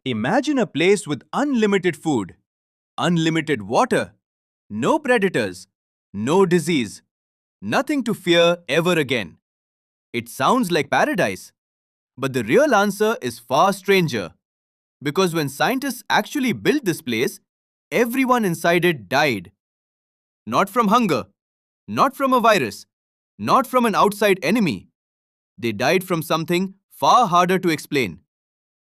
Imagine a place with unlimited food, unlimited water, no predators, no disease, nothing to fear ever again. It sounds like paradise, but the real answer is far stranger. Because when scientists actually built this place, everyone inside it died. Not from hunger, not from a virus, not from an outside enemy. They died from something far harder to explain.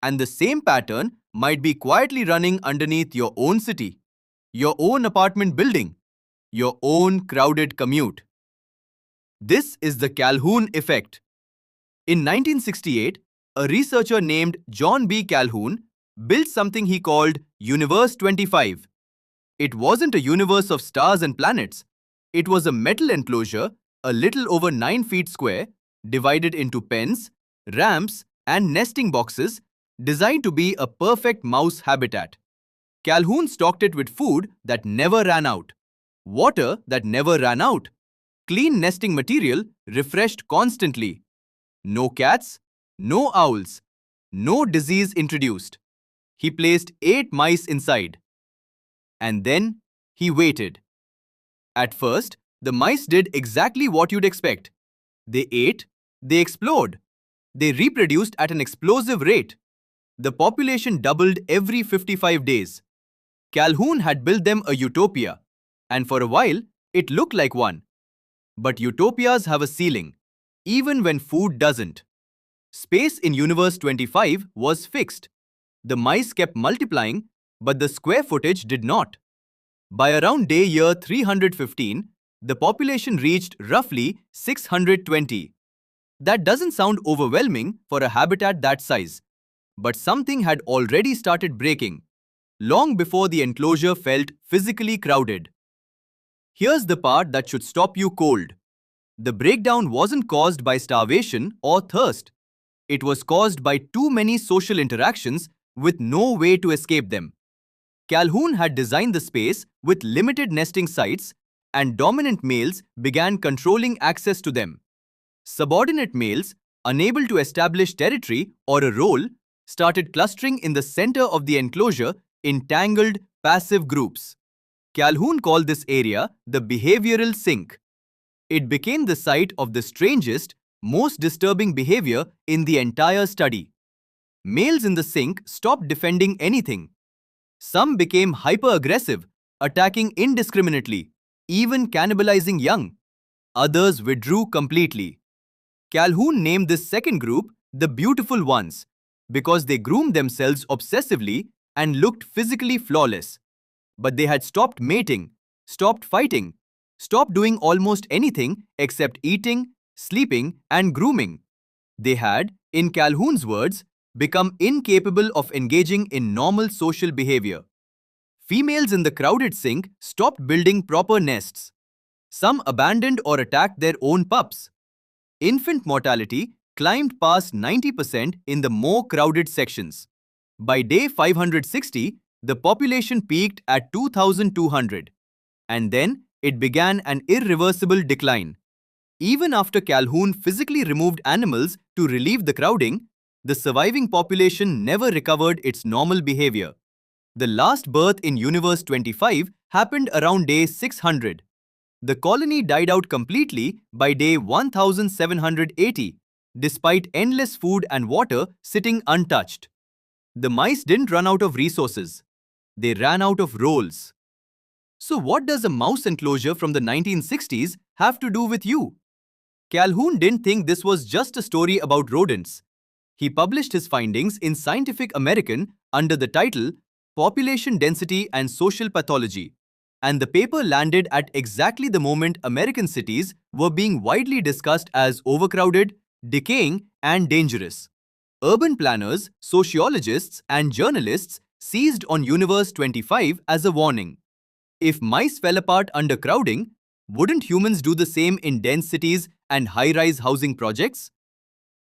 And the same pattern might be quietly running underneath your own city, your own apartment building, your own crowded commute. This is the Calhoun effect. In 1968, a researcher named John B. Calhoun built something he called Universe 25. It wasn't a universe of stars and planets. It was a metal enclosure, a little over 9 feet square, divided into pens, ramps, and nesting boxes designed to be a perfect mouse habitat. Calhoun stocked it with food that never ran out, water that never ran out, clean nesting material refreshed constantly. No cats, no owls, no disease introduced. He placed 8 mice inside. And then he waited. At first, the mice did exactly what you'd expect. They ate, they explored, they reproduced at an explosive rate. The population doubled every 55 days. Calhoun had built them a utopia, and for a while, it looked like one. But utopias have a ceiling, even when food doesn't. Space in Universe 25 was fixed. The mice kept multiplying, but the square footage did not. By around day year 315, the population reached roughly 620. That doesn't sound overwhelming for a habitat that size. But something had already started breaking, long before the enclosure felt physically crowded. Here's the part that should stop you cold. The breakdown wasn't caused by starvation or thirst. It was caused by too many social interactions with no way to escape them. Calhoun had designed the space with limited nesting sites, and dominant males began controlling access to them. Subordinate males, unable to establish territory or a role, started clustering in the center of the enclosure in tangled, passive groups. Calhoun called this area the behavioral sink. It became the site of the strangest, most disturbing behavior in the entire study. Males in the sink stopped defending anything. Some became hyper-aggressive, attacking indiscriminately, even cannibalizing young. Others withdrew completely. Calhoun named this second group the beautiful ones because they groomed themselves obsessively and looked physically flawless. But they had stopped mating, stopped fighting, stopped doing almost anything except eating, sleeping, and grooming. They had, in Calhoun's words, become incapable of engaging in normal social behavior. Females in the crowded sink stopped building proper nests. Some abandoned or attacked their own pups. Infant mortality climbed past 90% in the more crowded sections. By day 560, the population peaked at 2,200. And then it began an irreversible decline. Even after Calhoun physically removed animals to relieve the crowding, the surviving population never recovered its normal behavior. The last birth in Universe 25 happened around day 600. The colony died out completely by day 1780, despite endless food and water sitting untouched. The mice didn't run out of resources. They ran out of roles. So what does a mouse enclosure from the 1960s have to do with you? Calhoun didn't think this was just a story about rodents. He published his findings in Scientific American under the title Population Density and Social Pathology, and the paper landed at exactly the moment American cities were being widely discussed as overcrowded, decaying, and dangerous. Urban planners, sociologists, and journalists seized on Universe 25 as a warning. If mice fell apart under crowding, wouldn't humans do the same in dense cities and high-rise housing projects?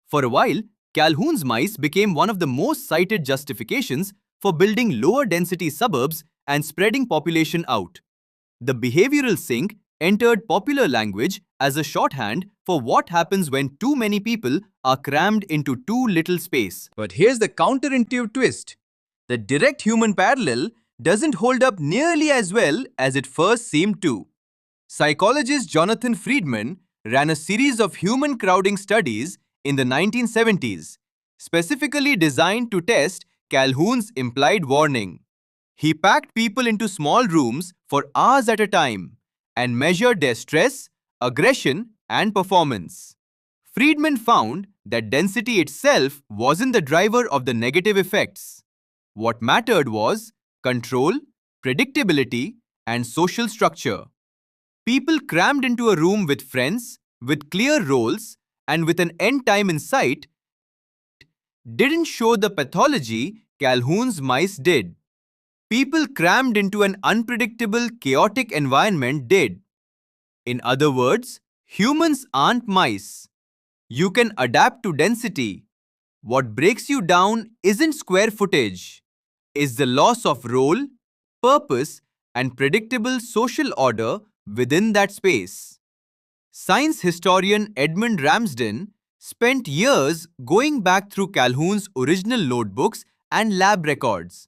For a while, Calhoun's mice became one of the most cited justifications for building lower-density suburbs and spreading population out. The behavioral sink entered popular language as a shorthand for what happens when too many people are crammed into too little space. But here's the counterintuitive twist. The direct human parallel doesn't hold up nearly as well as it first seemed to. Psychologist Jonathan Friedman ran a series of human crowding studies in the 1970s, specifically designed to test Calhoun's implied warning. He packed people into small rooms for hours at a time and measured their stress, aggression, and performance. Friedman found that density itself wasn't the driver of the negative effects. What mattered was control, predictability, and social structure. People crammed into a room with friends, with clear roles, and with an end time in sight didn't show the pathology Calhoun's mice did. People crammed into an unpredictable, chaotic environment did. In other words, humans aren't mice. You can adapt to density. What breaks you down isn't square footage. It's the loss of role, purpose, and predictable social order within that space. Science historian Edmund Ramsden spent years going back through Calhoun's original notebooks and lab records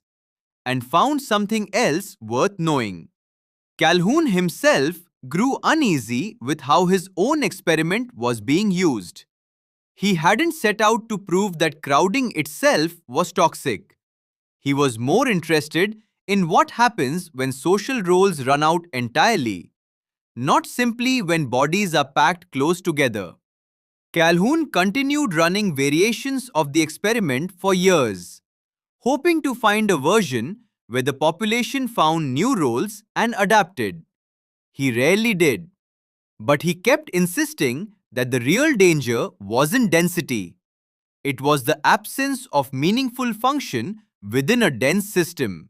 and found something else worth knowing. Calhoun himself grew uneasy with how his own experiment was being used. He hadn't set out to prove that crowding itself was toxic. He was more interested in what happens when social roles run out entirely, not simply when bodies are packed close together. Calhoun continued running variations of the experiment for years, hoping to find a version where the population found new roles and adapted. He rarely did, but he kept insisting that the real danger wasn't density. It was the absence of meaningful function within a dense system.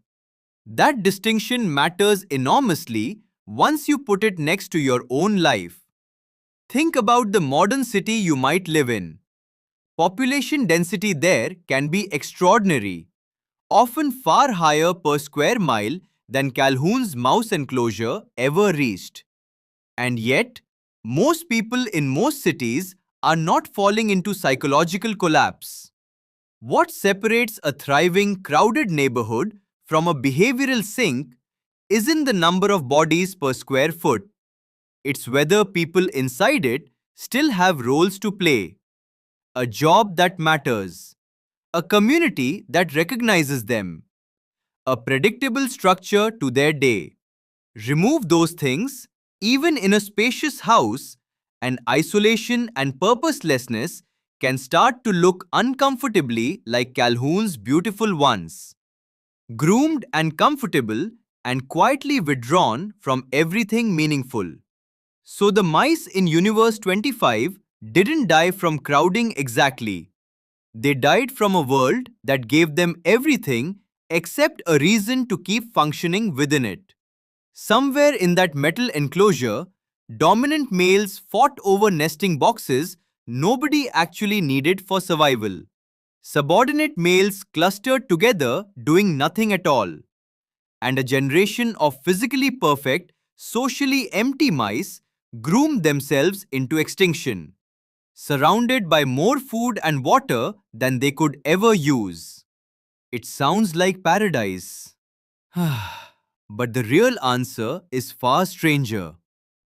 That distinction matters enormously once you put it next to your own life. Think about the modern city you might live in. Population density there can be extraordinary, often far higher per square mile than Calhoun's mouse enclosure ever reached. And yet, most people in most cities are not falling into psychological collapse. What separates a thriving, crowded neighborhood from a behavioral sink isn't the number of bodies per square foot. It's whether people inside it still have roles to play, a job that matters, a community that recognizes them, a predictable structure to their day. Remove those things, even in a spacious house, and isolation and purposelessness can start to look uncomfortably like Calhoun's beautiful ones. Groomed and comfortable and quietly withdrawn from everything meaningful. So the mice in Universe 25 didn't die from crowding exactly. They died from a world that gave them everything except a reason to keep functioning within it. Somewhere in that metal enclosure, dominant males fought over nesting boxes nobody actually needed for survival. Subordinate males clustered together doing nothing at all. And a generation of physically perfect, socially empty mice groomed themselves into extinction, surrounded by more food and water than they could ever use. It sounds like paradise. But the real answer is far stranger.